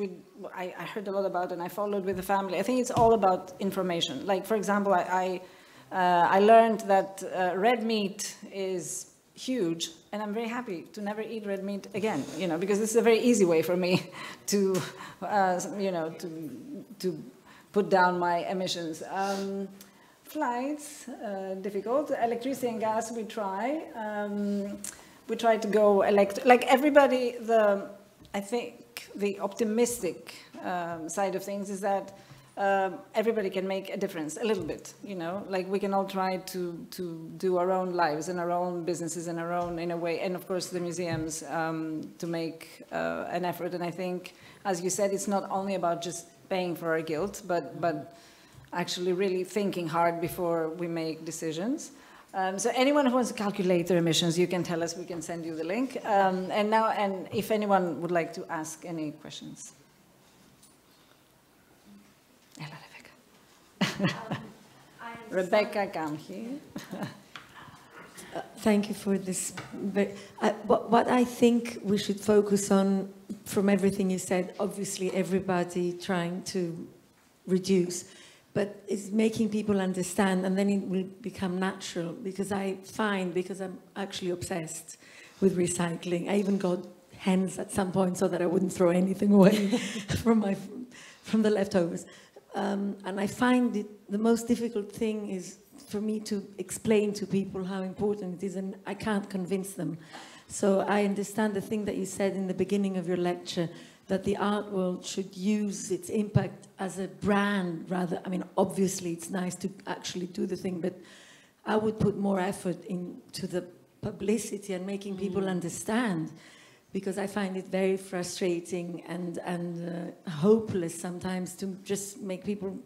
I heard a lot about and I followed with the family, I think it's all about information. Like, for example, I learned that red meat is huge, and I'm very happy to never eat red meat again, because this is a very easy way for me to, to put down my emissions. Flights, difficult. Electricity and gas, we try. We try to go like everybody. I think the optimistic side of things is that everybody can make a difference a little bit, like we can all try to do our own lives and our own businesses and our own, in a way, and of course the museums to make an effort. And I think, as you said, it's not only about just paying for our guilt, but actually really thinking hard before we make decisions. So anyone who wants to calculate their emissions, you can tell us, we can send you the link. And if anyone would like to ask any questions. Rebecca, come here. Thank you for this. What I think we should focus on from everything you said, obviously everybody trying to reduce, but it's making people understand, and then it will become natural, because I find, because I'm actually obsessed with recycling, I even got hens at some point so that I wouldn't throw anything away from the leftovers. And I find the most difficult thing is for me to explain to people how important it is, and I can't convince them. So I understand the thing that you said in the beginning of your lecture, that the art world should use its impact as a brand rather. I mean, obviously it's nice to actually do the thing, but I would put more effort into the publicity and making people understand because I find it very frustrating and hopeless sometimes to just make people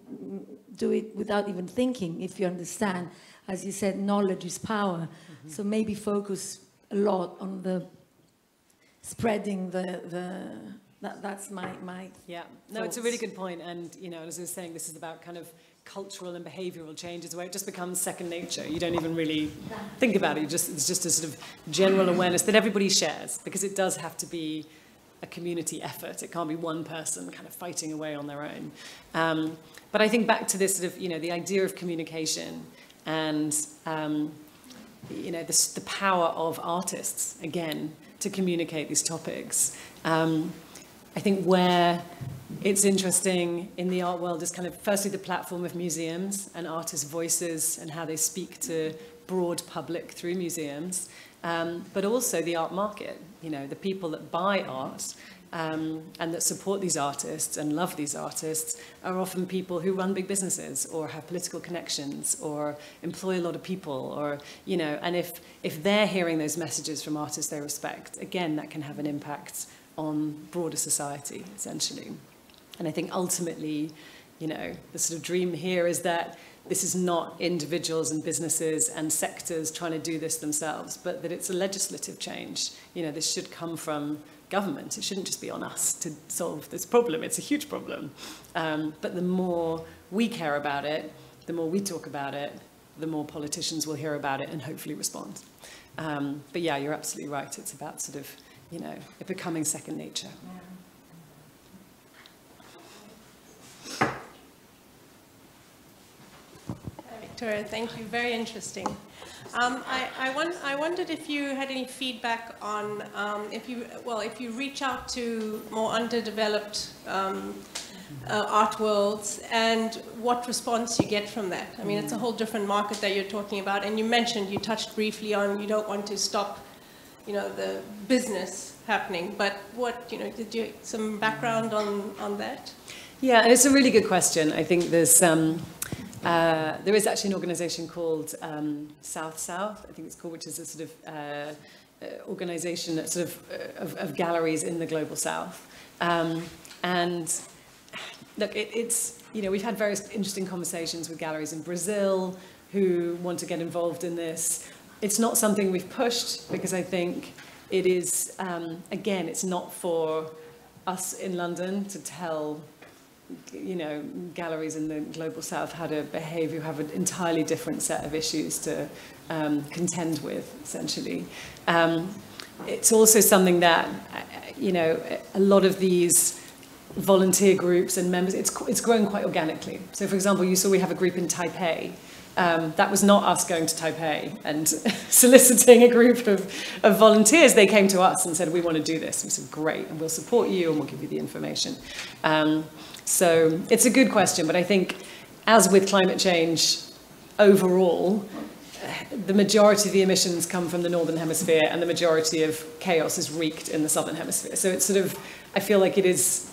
do it without even thinking, if you understand. As you said, knowledge is power. So maybe focus a lot on the spreading that's my yeah. No, thoughts. it's a really good point. And, you know, as I was saying, this is about kind of cultural and behavioral changes where it just becomes second nature. You don't even really think about it. It's just a sort of general awareness that everybody shares, because it does have to be a community effort. It can't be one person kind of fighting away on their own. But I think back to this sort of, you know, the idea of communication and, you know, the power of artists, again, to communicate these topics. I think where it's interesting in the art world is kind of firstly the platform of museums and artists' voices and how they speak to broad public through museums, but also the art market, you know, the people that buy art and that support these artists and love these artists are often people who run big businesses or have political connections or employ a lot of people, or, you know, and if they're hearing those messages from artists they respect, again, that can have an impact on broader society, essentially. And I think ultimately, you know, the sort of dream here is that this is not individuals and businesses and sectors trying to do this themselves, but that it's a legislative change. You know, this should come from government. It shouldn't just be on us to solve this problem. It's a huge problem. But the more we care about it, the more we talk about it, the more politicians will hear about it and hopefully respond. But yeah, you're absolutely right. It's about sort of, you know, it becoming second nature. Victoria, thank you. Very interesting. I wondered if you had any feedback on if you reach out to more underdeveloped art worlds and what response you get from that. I mean, it's a whole different market that you're talking about, and you touched briefly on you don't want to stop, you know, the business happening. But what, you know, did you some background on that? Yeah, and it's a really good question. I think there is actually an organisation called South, I think it's called, which is a sort of organisation that sort of galleries in the Global South. And look, it's, you know, we've had various interesting conversations with galleries in Brazil who want to get involved in this. It's not something we've pushed because I think it is, again, it's not for us in London to tell, you know, galleries in the Global South how to behave, who have an entirely different set of issues to contend with, essentially. It's also something that, you know, a lot of these volunteer groups and members, it's grown quite organically. So, for example, you saw we have a group in Taipei. That was not us going to Taipei and soliciting a group of volunteers. They came to us and said, we want to do this. We said, great, and we'll support you and we'll give you the information. So it's a good question, but I think as with climate change overall, the majority of the emissions come from the Northern Hemisphere and the majority of chaos is wreaked in the Southern Hemisphere. So it's sort of, I feel like it's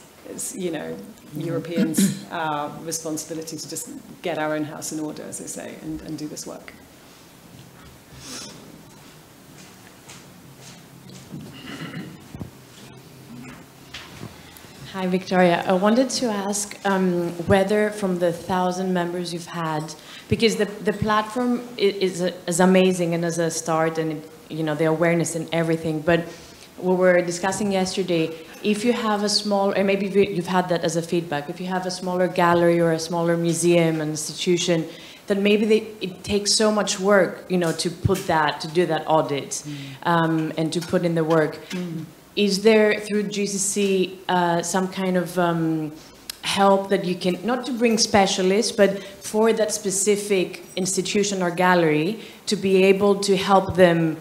you know, Europeans' responsibility to just get our own house in order, as they say, and do this work. Hi, Victoria. I wanted to ask whether from the 1,000 members you've had, because the platform is amazing and as a start and, you know, the awareness and everything, but we were discussing yesterday, if you have a small, or maybe you've had that as a feedback, if you have a smaller gallery or a smaller museum and institution, then maybe it takes so much work, you know, to do that audit and to put in the work. Is there, through GCC, some kind of help that you can, not to bring specialists, but for that specific institution or gallery to be able to help them,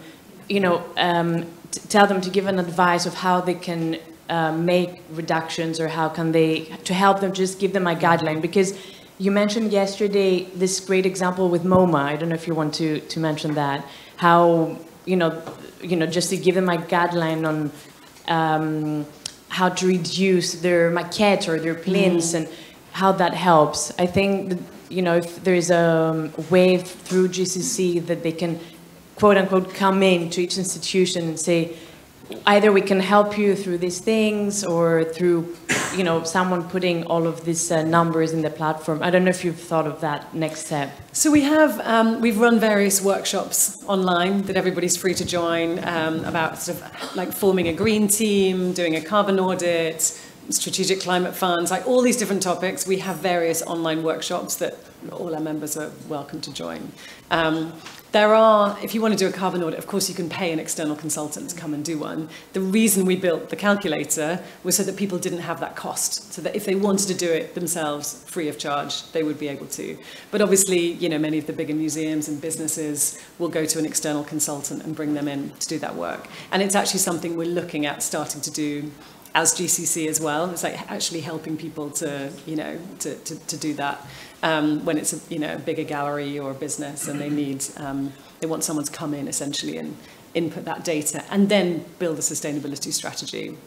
you know, tell them to give an advice of how they can make reductions, or how can they, to help them, just give them a guideline? Because you mentioned yesterday this great example with MoMA. I don't know if you want to mention that, how, you know, just to give them a guideline on how to reduce their maquettes or their plinths and how that helps. I think that, you know, if there's a way through GCC that they can, quote unquote, come in to each institution and say, either we can help you through these things or through, you know, someone putting all of these numbers in the platform. I don't know if you've thought of that next step. So we have, we've run various workshops online that everybody's free to join about sort of like forming a green team, doing a carbon audit, strategic climate funds, like all these different topics. We have various online workshops that all our members are welcome to join. There are, if you want to do a carbon audit, of course you can pay an external consultant to come and do one. The reason we built the calculator was so that people didn't have that cost, so that if they wanted to do it themselves free of charge, they would be able to. But obviously, you know, many of the bigger museums and businesses will go to an external consultant and bring them in to do that work. And it's actually something we're looking at starting to do as GCC as well. It's like actually helping people to, you know, to do that. When it's a, you know, a bigger gallery or a business and they need, they want someone to come in essentially and input that data and then build a sustainability strategy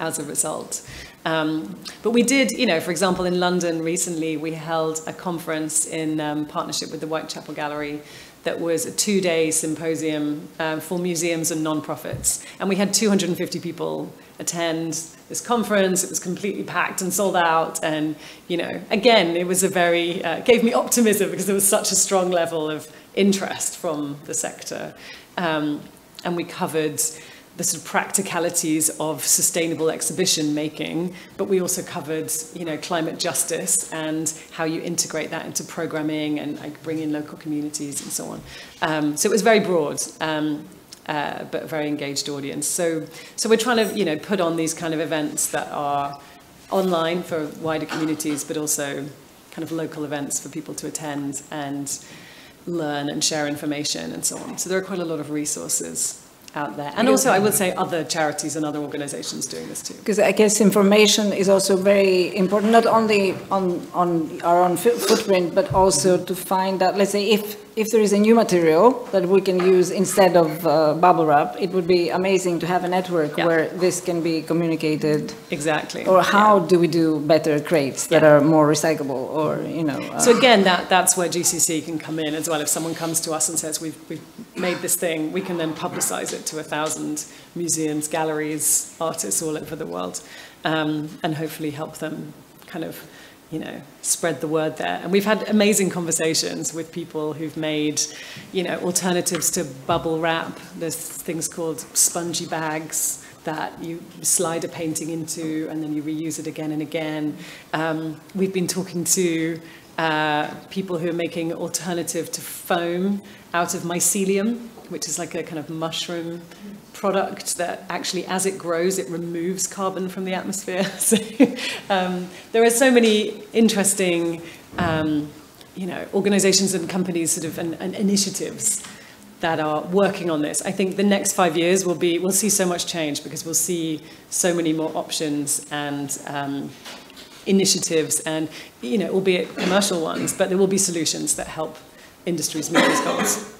as a result. But we did, you know, for example, in London recently, we held a conference in partnership with the Whitechapel Gallery that was a 2-day symposium for museums and non-profits. And we had 250 people attend this conference. It was completely packed and sold out. And, you know, again, it was a very, gave me optimism because there was such a strong level of interest from the sector. And we covered the sort of practicalities of sustainable exhibition making, but we also covered, you know, climate justice and how you integrate that into programming and like bring in local communities and so on. So it was very broad, but a very engaged audience. So we're trying to, you know, put on these kind of events that are online for wider communities, but also kind of local events for people to attend and learn and share information and so on. So there are quite a lot of resources out there. And also, I would say, other charities and other organizations doing this too. Because I guess information is also very important, not only on our own footprint, but also to find out, let's say, if there is a new material that we can use instead of bubble wrap, it would be amazing to have a network where this can be communicated. Exactly. Or how do we do better crates that are more recyclable, or, you know. So again, that's where GCC can come in as well. If someone comes to us and says, we've made this thing, we can then publicize it to 1,000 museums, galleries, artists all over the world, and hopefully help them kind of, you know, spread the word there. And we've had amazing conversations with people who've made, you know, alternatives to bubble wrap. There's things called spongy bags that you slide a painting into and then you reuse it again and again. We've been talking to people who are making alternative to foam out of mycelium, which is like a kind of mushroom product that actually, as it grows, it removes carbon from the atmosphere. So there are so many interesting, you know, organizations and companies sort of and initiatives that are working on this. I think the next 5 years we'll see so much change because we'll see so many more options and initiatives and, you know, albeit commercial ones, but there will be solutions that help industries meet these goals.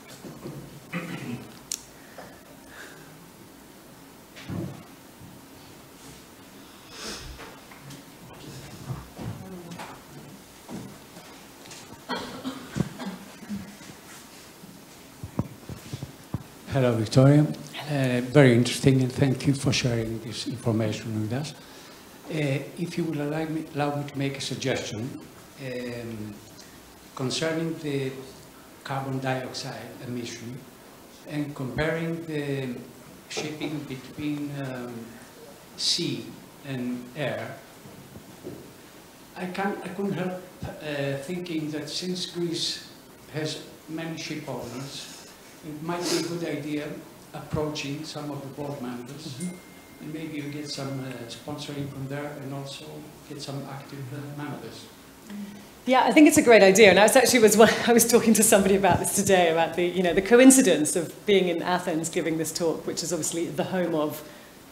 Hello, Victoria. Very interesting, and thank you for sharing this information with us. If you will allow me to make a suggestion concerning the carbon dioxide emission and comparing the shipping between sea and air, I couldn't help thinking that since Greece has many ship owners, it might be a good idea approaching some of the board members, and maybe you get some sponsoring from there, and also get some active members. Yeah, I think it's a great idea, and I was talking to somebody about this today, about the coincidence of being in Athens giving this talk, which is obviously the home of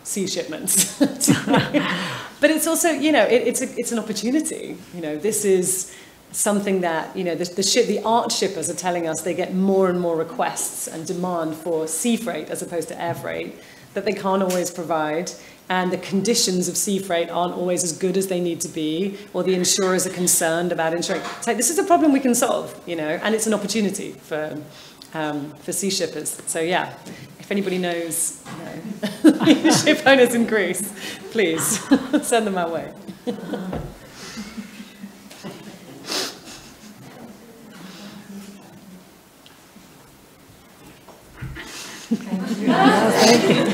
sea shipments. But it's also, you know, it's an opportunity. You know, this is something that, you know, the art shippers are telling us they get more and more requests and demand for sea freight as opposed to air freight that they can't always provide, and the conditions of sea freight aren't always as good as they need to be, or the insurers are concerned about insuring. It's like, this is a problem we can solve, you know, and it's an opportunity for sea shippers. So yeah, if anybody knows ship owners in Greece, please send them our way. Thank you. Thank you.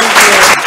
Thank you.